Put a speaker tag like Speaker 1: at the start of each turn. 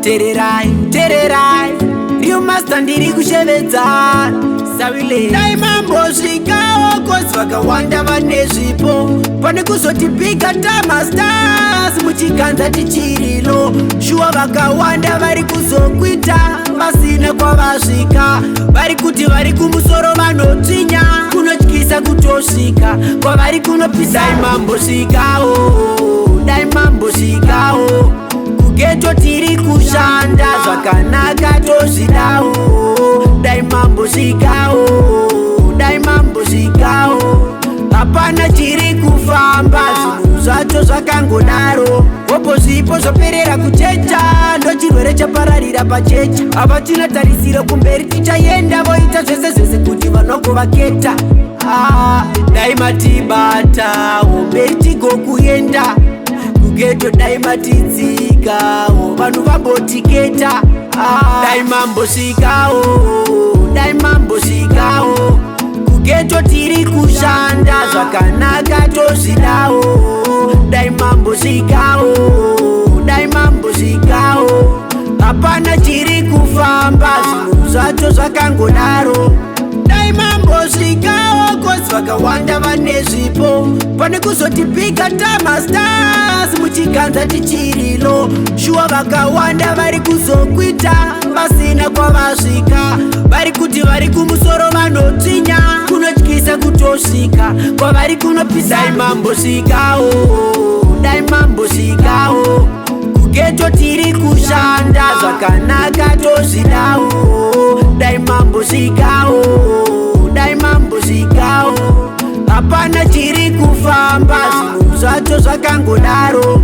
Speaker 1: tererai tererai Rio Master ndiri kushevedza Savile dai mambosvikawo kozi vakawanda vane zvipo pane kuzotipiga Tama Stars muchikanza tichirilo shuwa vakawanda vari kuzokwita vasina kwavasvika vari kuti vari kumusoro vanotinya kunotyisa kutosvika kwavari kunopisa dai mambosvikawo kugeto tiri kushanda zvakanaka tozvidawo dai mambosvikawo hapana chiri kufamba zvinhu zvacho zvakangodaro hopo zvipo zvoperera kuchecha ndo chirwere chapararira pachecha ava tinotarisira kumberi tichaenda voita zvese zvese kuti vanogovaketa dai matibatawo mberi tigokuenda kugeto dai matidzikawo vanhu vambotiketa dai mambosvikawo kugeto tiri kushanda zvakanaka tozvidawo dai mambosvikawo hapana chiri kufamba zvinhu zvacho zvakangodaro dai mambosvikawo kozi vakawanda vane zvipo pane kuzotipiga Tama Stars muchikanza tichirilo shuwa vakawanda vari kuzokwita vasina kwavasvika vari kuti vari kumusoro vanotinya kunotyisa kutosvika kwavari kunopisa dai mambosvikawo kugeto tiri kushanda zvakanaka tozvidawo dai mambosvikawo hapana chiri kufamba zvinhu zvacho zvakangodaro